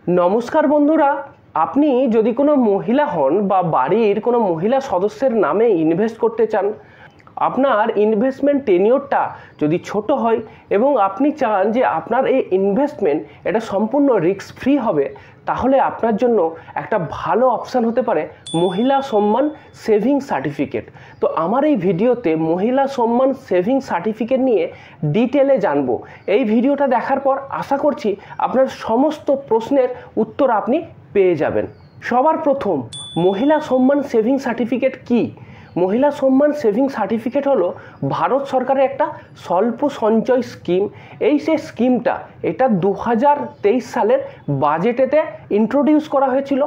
নমস্কার বন্ধুরা, আপনি যদি কোনো মহিলা হন বা বাড়ির কোনো মহিলা সদস্যের নামে ইনভেস্ট করতে চান, আপনার ইনভেস্টমেন্ট টেনিওরটা যদি ছোট হয় এবং আপনি চান যে আপনার এই ইনভেস্টমেন্ট এটা সম্পূর্ণ রিস্ক ফ্রি হবে, তাহলে আপনার জন্য একটা ভালো অপশান হতে পারে মহিলা সম্মান সেভিং সার্টিফিকেট। তো আমার এই ভিডিওতে মহিলা সম্মান সেভিং সার্টিফিকেট নিয়ে ডিটেলে জানবো। এই ভিডিওটা দেখার পর আশা করছি আপনার সমস্ত প্রশ্নের উত্তর আপনি পেয়ে যাবেন। সবার প্রথম, মহিলা সম্মান সেভিং সার্টিফিকেট কি? মহিলা সম্মান সেভিং সার্টিফিকেট হলো ভারত সরকারের একটা স্বল্প সঞ্চয় স্কিম। এই যে স্কিমটা এটা 2023 সালের বাজেটেতে ইন্ট্রোডিউস করা হয়েছিল।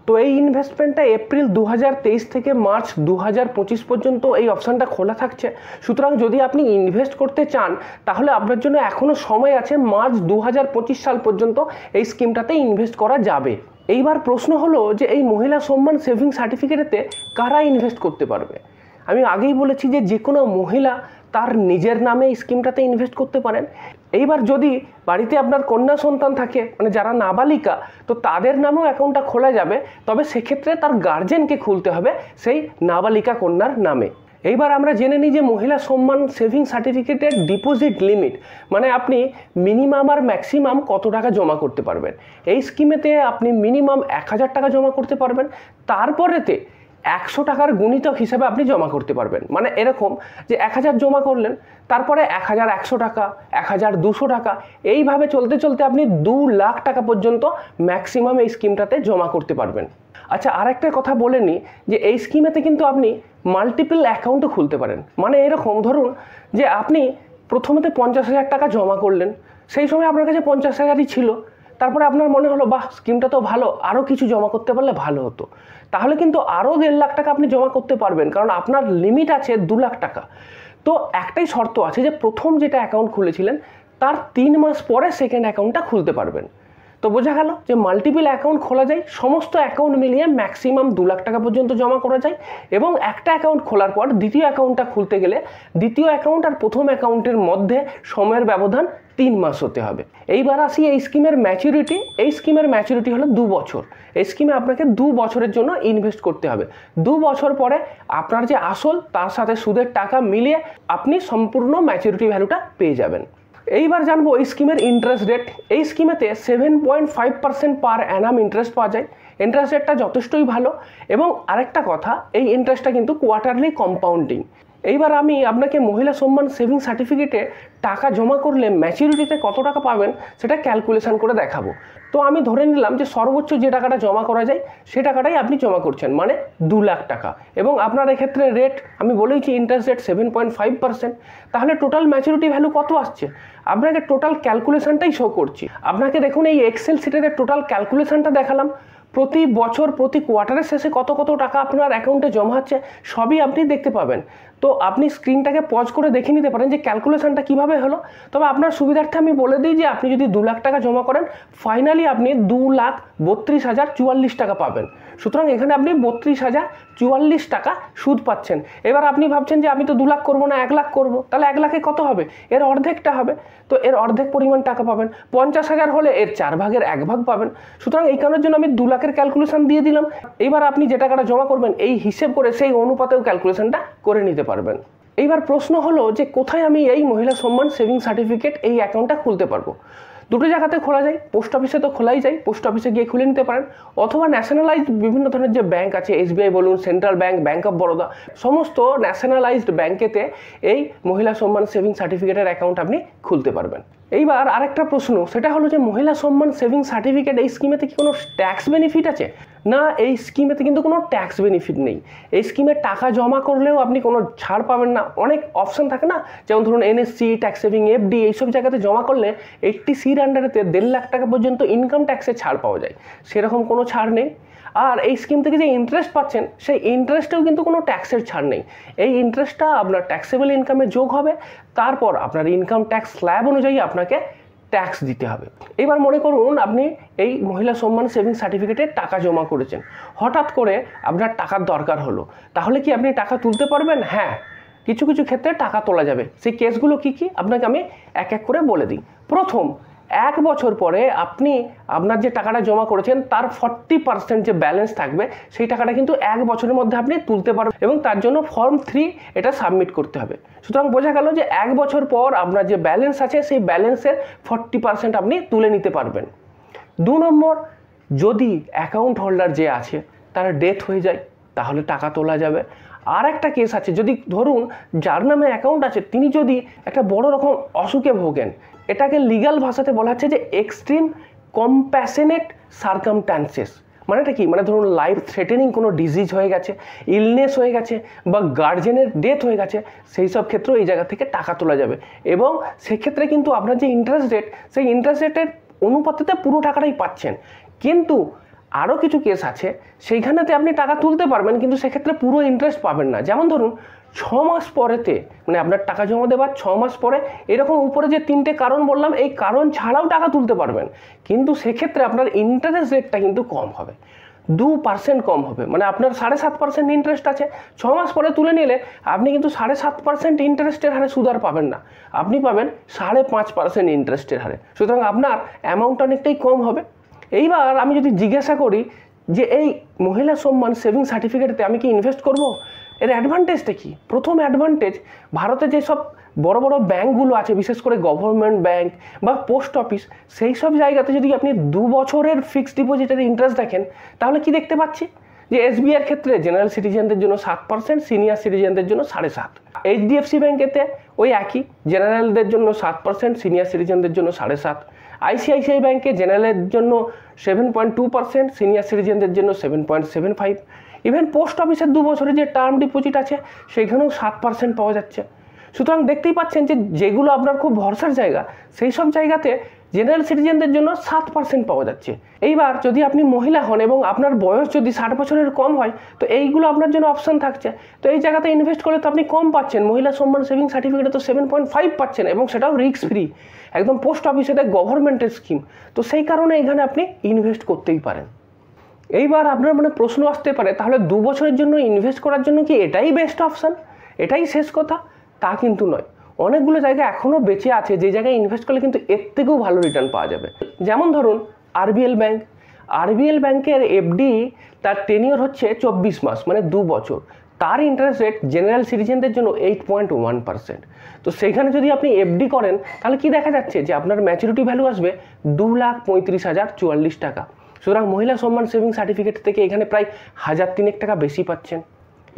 তো এই ইনভেস্টমেন্টটা এপ্রিল 2023 থেকে মার্চ 2025 পর্যন্ত এই অপশানটা খোলা থাকছে। সুতরাং যদি আপনি ইনভেস্ট করতে চান তাহলে আপনার জন্য এখনও সময় আছে, মার্চ 2025 সাল পর্যন্ত এই স্কিমটাতে ইনভেস্ট করা যাবে। এইবার প্রশ্ন হলো যে এই মহিলা সম্মান সেভিং সার্টিফিকেটেতে কারা ইনভেস্ট করতে পারবে? আমি আগেই বলেছি যে কোনো মহিলা তার নিজের নামে এই স্কিমটাতে ইনভেস্ট করতে পারেন। এইবার যদি বাড়িতে আপনার কন্যা সন্তান থাকে, মানে যারা নাবালিকা, তো তাদের নামেও অ্যাকাউন্টটা খোলা যাবে, তবে সেক্ষেত্রে তার গার্জেনকে খুলতে হবে সেই নাবালিকা কন্যার নামে। এইবার আমরা জেনে নিই যে মহিলা সম্মান সেভিং সার্টিফিকেটের ডিপোজিট লিমিট, মানে আপনি মিনিমাম আর ম্যাক্সিমাম কত টাকা জমা করতে পারবেন। এই স্কিমেতে আপনি মিনিমাম 1000 টাকা জমা করতে পারবেন, তারপরেতে 100 টাকার গুণিতক হিসাবে আপনি জমা করতে পারবেন। মানে এরকম যে 1000 জমা করলেন, তারপরে 1100 টাকা, 1200 টাকা, এইভাবে চলতে চলতে আপনি 2 লাখ টাকা পর্যন্ত ম্যাক্সিমাম এই স্কিমটাতে জমা করতে পারবেন। আচ্ছা, আরেকটা কথা বলে নিই যে এই স্কিমেতে কিন্তু আপনি মাল্টিপল অ্যাকাউন্টও খুলতে পারেন। মানে এরকম ধরুন যে আপনি প্রথমে 50,000 টাকা জমা করলেন, সেই সময় আপনার কাছে 50,000ই ছিল, তারপরে আপনার মনে হলো বাহ স্কিমটা তো ভালো, আরও কিছু জমা করতে পারলে ভালো হতো, তাহলে কিন্তু আরও 1.5 লাখ টাকা আপনি জমা করতে পারবেন, কারণ আপনার লিমিট আছে 2 লাখ টাকা। তো একটাই শর্ত আছে যে প্রথম যেটা অ্যাকাউন্ট খুলেছিলেন তার 3 মাস পরে সেকেন্ড অ্যাকাউন্টটা খুলতে পারবেন। তো বোঝা গেল যে মাল্টিপল অ্যাকাউন্ট খোলা যায়, সমস্ত অ্যাকাউন্ট মিলিয়ে ম্যাক্সিমাম 2 লাখ টাকা পর্যন্ত জমা করা যায়, এবং একটা অ্যাকাউন্ট খোলার পর দ্বিতীয় অ্যাকাউন্টটা খুলতে গেলে দ্বিতীয় অ্যাকাউন্ট আর প্রথম অ্যাকাউন্টের মধ্যে সময়ের ব্যবধান 3 মাস হতে হবে। এইবার আসি এই স্কিমের ম্যাচুরিটি। এই স্কিমের ম্যাচুরিটি হলো 2 বছর। এই স্কিমে আপনাকে 2 বছরের জন্য ইনভেস্ট করতে হবে। 2 বছর পরে আপনার যে আসল তার সাথে সুদের টাকা মিলিয়ে আপনি সম্পূর্ণ ম্যাচুরিটি ভ্যালুটা পেয়ে যাবেন। এইবার জানবো এই স্কিমের ইন্টারেস্ট রেট। এই স্কিমেতে 7.5% পার অ্যানাম ইন্টারেস্ট পাওয়া যায়। ইন্টারেস্ট রেটটা যথেষ্টই ভালো, এবং আরেকটা কথা, এই ইন্টারেস্টটা কিন্তু কোয়ার্টারলি কম্পাউন্ডিং। এইবার আমি আপনাকে মহিলা সম্মান সেভিং সার্টিফিকেটে টাকা জমা করলে ম্যাচুরিটিতে কত টাকা পাবেন সেটা ক্যালকুলেশন করে দেখাবো। তো আমি ধরে নিলাম যে সর্বোচ্চ যে টাকাটা জমা করা যায় সে টাকাটাই আপনি জমা করছেন, মানে 2 লাখ টাকা, এবং আপনার এক্ষেত্রে রেট আমি বলেইছি ইন্টারেস্ট রেট 7.5%। তাহলে টোটাল ম্যাচুরিটি ভ্যালু কত আসছে? আপনাকে টোটাল ক্যালকুলেশনটাই শো করছি। আপনাকে দেখুন এই এক্সেল শিটের টোটাল ক্যালকুলেশনটা দেখালাম। প্রতি বছর প্রতি কোয়ার্টারের শেষে কত কত টাকা আপনার অ্যাকাউন্টে জমা হচ্ছে সবই আপনি দেখতে পাবেন। তো আপনি স্ক্রিনটাকে পজ করে দেখে নিতে পারেন যে ক্যালকুলেশনটা কিভাবে হলো। তবে আপনার সুবিধার্থে আমি বলে দিই যে আপনি যদি 2 লাখ টাকা জমা করেন, ফাইনালি আপনি 2,32,044 টাকা পাবেন। সুতরাং এখানে আপনি 32,044 টাকা সুদ পাচ্ছেন। এবার আপনি ভাবছেন যে আমি তো 2 লাখ করবো না, 1 লাখ করবো, তাহলে 1 লাখে কত হবে? এর অর্ধেকটা হবে। তো এর অর্ধেক পরিমাণ টাকা পাবেন। 50,000 হলে এর 4 ভাগের 1 ভাগ পাবেন। সুতরাং এই কারণের জন্য আমি 2 লাখের ক্যালকুলেশন দিয়ে দিলাম। এবার আপনি যে টাকাটা জমা করবেন এই হিসেব করে সেই অনুপাতেও ক্যালকুলেশনটা করে নিতে পারবেন। এইবার প্রশ্ন হলো যে কোথায় আমি এই মহিলা সম্মান সেভিং সার্টিফিকেট এই অ্যাকাউন্টটা খুলতে পারবো? দুটো জায়গাতে খোলা যায়। পোস্ট অফিসে তো খোলাই যায়, পোস্ট অফিসে গিয়ে খুলে নিতে পারেন, অথবা ন্যাশনালাইজড বিভিন্ন ধরনের যে ব্যাংক আছে, SBI বলুন, central bank, bank of Baroda, সমস্ত ন্যাশনালাইজড ব্যাংকেতে এই মহিলা সম্মান সেভিং সার্টিফিকেটের অ্যাকাউন্ট আপনি খুলতে পারবেন। এইবার আরেকটা প্রশ্ন, সেটা হলো যে মহিলা সম্মান সেভিং সার্টিফিকেট এই স্কিমেতে কি কোনো ট্যাক্স বেনিফিট আছে? না, এই স্কিমেতে কিন্তু কোনো ট্যাক্স বেনিফিট নেই। এই স্কিমে টাকা জমা করলেও আপনি কোনো ছাড় পাবেন না। অনেক অপশান থাকে না, যেমন ধরুন NSC, ট্যাক্স সেভিং, FD, এইসব জায়গাতে জমা করলে 80Cর আন্ডারেতে 1.5 লাখ টাকা পর্যন্ত ইনকাম ট্যাক্সে ছাড় পাওয়া যায়। সেরকম কোনো ছাড় নেই। আর এই স্কিম থেকে যে ইন্টারেস্ট পাচ্ছেন সেই ইন্টারেস্টেও কিন্তু কোনো ট্যাক্সের ছাড় নেই। এই ইন্টারেস্টটা আপনার ট্যাক্সেবল ইনকামে যোগ হবে, তারপর আপনার ইনকাম ট্যাক্স স্ল্যাব অনুযায়ী আপনাকে ট্যাক্স দিতে হবে। এবার মনে করুন আপনি এই মহিলা সম্মান সেভিং সার্টিফিকেটে টাকা জমা করেছেন, হঠাৎ করে আপনার টাকার দরকার হলো, তাহলে কি আপনি টাকা তুলতে পারবেন? হ্যাঁ, কিছু কিছু ক্ষেত্রে টাকা তোলা যাবে। সেই কেসগুলো কি কি আপনাকে আমি এক এক করে বলে দিই। প্রথম, 1 বছর পরে আপনি আপনার যে টাকাটা জমা করেছেন তার 40% যে ব্যালেন্স থাকবে সেই টাকাটা কিন্তু 1 বছরের মধ্যে আপনি তুলতে পারবেন, এবং তার জন্য ফর্ম 3 এটা সাবমিট করতে হবে। সুতরাং বোঝা গেল যে 1 বছর পর আপনার যে ব্যালেন্স আছে সেই ব্যালেন্সের 40% আপনি তুলে নিতে পারবেন। 2 নম্বর, যদি অ্যাকাউন্ট হোল্ডার যে আছে তার ডেথ হয়ে যায় তাহলে টাকা তোলা যাবে। আর একটা কেস আছে, যদি ধরুন যার নামে অ্যাকাউন্ট আছে তিনি যদি একটা বড় রকম অসুখে ভোগেন, এটাকে লিগ্যাল ভাষাতে বলা হচ্ছে যে এক্সট্রিম কম্প্যাশনেট সার্কামস্ট্যান্সেস। মানেটা কি? মানে ধরুন লাইফ থ্রেটেনিং কোনো ডিজিজ হয়ে গেছে, ইলনেস হয়ে গেছে, বা গার্জেনের ডেথ হয়ে গেছে, সেই সব ক্ষেত্রেও এই জায়গা থেকে টাকা তোলা যাবে। এবং সেক্ষেত্রে কিন্তু আপনার যে ইন্টারেস্ট রেট, সেই ইন্টারেস্ট রেটের অনুপাতে পুরো টাকাটাই পাচ্ছেন। কিন্তু আরও কিছু কেস আছে, সেইখানেতে আপনি টাকা তুলতে পারবেন কিন্তু সেক্ষেত্রে পুরো ইন্টারেস্ট পাবেন না। যেমন ধরুন 6 মাস পরেতে, মানে আপনার টাকা জমা দেওয়ার 6 মাস পরে এরকম উপরে যে 3টে কারণ বললাম, এই কারণ ছাড়াও টাকা তুলতে পারবেন, কিন্তু সেক্ষেত্রে আপনার ইন্টারেস্ট রেটটা কিন্তু কম হবে, 2% কম হবে। মানে আপনার 7.5% ইন্টারেস্ট আছে, 6 মাস পরে তুলে নিলে আপনি কিন্তু 7.5% ইন্টারেস্টের হারে সুদ আর পাবেন না, আপনি পাবেন 5.5% ইন্টারেস্টের হারে। সুতরাং আপনার অ্যামাউন্ট অনেকটাই কম হবে। এইবার আমি যদি জিজ্ঞাসা করি যে এই মহিলা সম্মান সেভিং সার্টিফিকেটে আমি কি ইনভেস্ট করব, এর অ্যাডভান্টেজটা কি? প্রথম অ্যাডভান্টেজ, ভারতে যেসব বড় বড় ব্যাঙ্কগুলো আছে, বিশেষ করে গভর্নমেন্ট ব্যাঙ্ক বা পোস্ট অফিস, সেই সব জায়গাতে যদি আপনি 2 বছরের ফিক্সড ডিপোজিটের ইন্টারেস্ট দেখেন, তাহলে কি দেখতে পাচ্ছি যে এসবিআইয়ের ক্ষেত্রে জেনারেল সিটিজেনদের জন্য 7%, সিনিয়র সিটিজেনদের জন্য 7.5%। এইচডিএফসি ব্যাঙ্কেতে ওই একই, জেনারেলদের জন্য 7%, সিনিয়র সিটিজেনদের জন্য 7.5%। আইসিআইসিআই ব্যাঙ্কে জেনারেলের জন্য 7.2%, সিনিয়র সিটিজেনদের জন্য 7.75%। ইভেন পোস্ট অফিসের 2 বছরের যে টার্ম ডিপোজিট আছে সেখানেও 7% পাওয়া যাচ্ছে। সুতরাং দেখতেই পাচ্ছেন যে যেগুলো আপনার খুব ভরসার জায়গা, সেই সব জায়গাতে জেনারেল সিটিজেনদের জন্য 7% পাওয়া যাচ্ছে। এইবার যদি আপনি মহিলা হন এবং আপনার বয়স যদি 60 বছরের কম হয়, তো এইগুলো আপনার জন্য অপশান থাকছে। তো এই জায়গাতে ইনভেস্ট করলে তো আপনি কম পাচ্ছেন, মহিলা সম্মান সেভিং সার্টিফিকেটে তো 7.5 পাচ্ছেন, এবং সেটাও রিস্ক ফ্রি, একদম পোস্ট অফিসে গভর্নমেন্টের স্কিম। তো সেই কারণে এখানে আপনি ইনভেস্ট করতেই পারেন। এইবার আপনার মনে প্রশ্ন আসতে পারে, তাহলে 2 বছরের জন্য ইনভেস্ট করার জন্য কি এটাই বেস্ট অপশান, এটাই শেষ কথা? তা কিন্তু নয়, অনেকগুলো জায়গা এখনও বেঁচে আছে যে জায়গায় ইনভেস্ট করলে কিন্তু এর থেকেও ভালো রিটার্ন পাওয়া যাবে। যেমন ধরুন আরবিএল ব্যাঙ্ক, আরবিএল ব্যাঙ্কের এফডি তার টেনিওর হচ্ছে 24 মাস, মানে 2 বছর। তার ইন্টারেস্ট রেট জেনারেল সিটিজেনদের জন্য 8.1%। তো সেখানে যদি আপনি এফডি করেন তাহলে কি দেখা যাচ্ছে যে আপনার ম্যাচুরিটি ভ্যালু আসবে 2,35,044 টাকা। সুতরাং মহিলা সম্মান সেভিং সার্টিফিকেট থেকে এখানে প্রায় 1,003 টাকা বেশি পাচ্ছেন।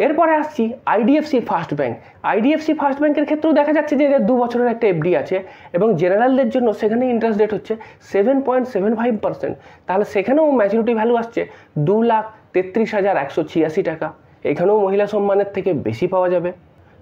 এরপরে আসছি IDFC first bank. IDFC first ব্যাঙ্কের ক্ষেত্রেও দেখা যাচ্ছে যে 2 বছরের একটা এফডি আছে, এবং জেনারেলদের জন্য সেখানে ইন্টারেস্ট রেট হচ্ছে 7.75%। তাহলে সেখানেও ম্যাচুরিটি ভ্যালু আসছে 2,33,186 টাকা। এখানেও মহিলা সম্মানের থেকে বেশি পাওয়া যাবে।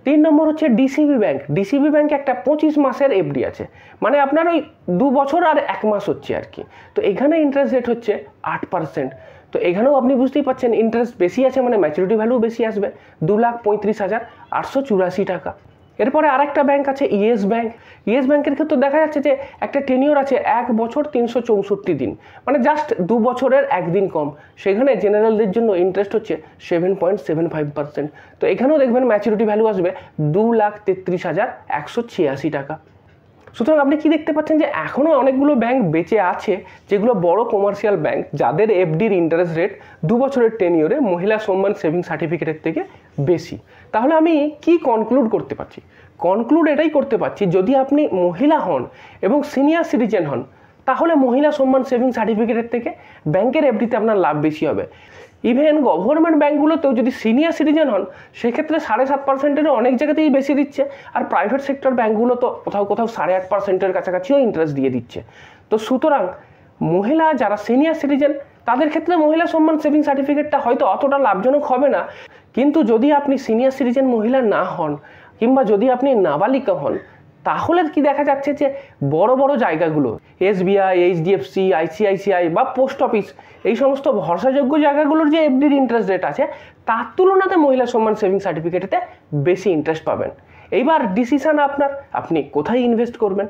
3 নম্বর হচ্ছে ডিসিবি ব্যাঙ্ক। ডিসিবি ব্যাঙ্কে একটা 25 মাসের এফডি আছে, মানে আপনার ওই 2 বছর আর 1 মাস হচ্ছে আর কি। তো এখানে ইন্টারেস্ট রেট হচ্ছে 8%। তো এখানেও আপনি বুঝতেই পাচ্ছেন ইন্টারেস্ট বেশি আছে, মানে ম্যাচুরিটি ভ্যালু বেশি আসবে, 2,35,884 টাকা। এরপরে আরেকটা ব্যাঙ্ক আছে ইয়েস ব্যাঙ্ক। ইয়েস ব্যাঙ্কের ক্ষেত্রে দেখা যাচ্ছে যে একটা টেনিওর আছে 1 বছর 364 দিন, মানে জাস্ট 2 বছরের 1 দিন কম। সেখানে জেনারেলদের জন্য ইন্টারেস্ট হচ্ছে 7.75%। তো এখানেও দেখবেন ম্যাচুরিটি ভ্যালু আসবে 2,33,186 টাকা। সুতরাং আপনি কি দেখতে পাচ্ছেন যে এখনও অনেকগুলো ব্যাঙ্ক বেঁচে আছে যেগুলো বড় কমার্শিয়াল ব্যাঙ্ক, যাদের এফডির ইন্টারেস্ট রেট 2 বছরের টেনিওরে মহিলা সম্মান সেভিং সার্টিফিকেটের থেকে বেশি। তাহলে আমি কি কনক্লুড করতে পারছি? কনক্লুড এটাই করতে পারছি, যদি আপনি মহিলা হন এবং সিনিয়র সিটিজেন হন, তাহলে মহিলা সম্মান সেভিং সার্টিফিকেটের থেকে ব্যাংকের এফডিতে আপনার লাভ বেশি হবে। ইভেন গভর্নমেন্ট ব্যাঙ্কগুলোতেও যদি সিনিয়র সিটিজেন হন, সেক্ষেত্রে 7.5%-এরও অনেক জায়গাতেই বেশি দিচ্ছে, আর প্রাইভেট সেক্টর ব্যাঙ্কগুলো তো কোথাও কোথাও 8.5%-এর কাছাকাছিও ইন্টারেস্ট দিয়ে দিচ্ছে। তো সুতরাং মহিলা যারা সিনিয়র সিটিজেন, তাদের ক্ষেত্রে মহিলা সম্মান সেভিং সার্টিফিকেটটা হয়তো অতটা লাভজনক হবে না, কিন্তু যদি আপনি সিনিয়র সিটিজেন মহিলা না হন, কিংবা যদি আপনি নাবালিকা হন, তাহলে কি দেখা যাচ্ছে যে বড় বড় জায়গাগুলো এসবিআই, এইচডিএফসি, আইসিআইসিআই বা পোস্ট অফিস, এই সমস্ত ভরসাযোগ্য জায়গাগুলোর যে এফডির ইন্টারেস্ট রেট আছে, তার তুলনাতে মহিলা সম্মান সেভিং সার্টিফিকেটেতে বেশি ইন্টারেস্ট পাবেন। এইবার ডিসিশন আপনার, আপনি কোথায় ইনভেস্ট করবেন।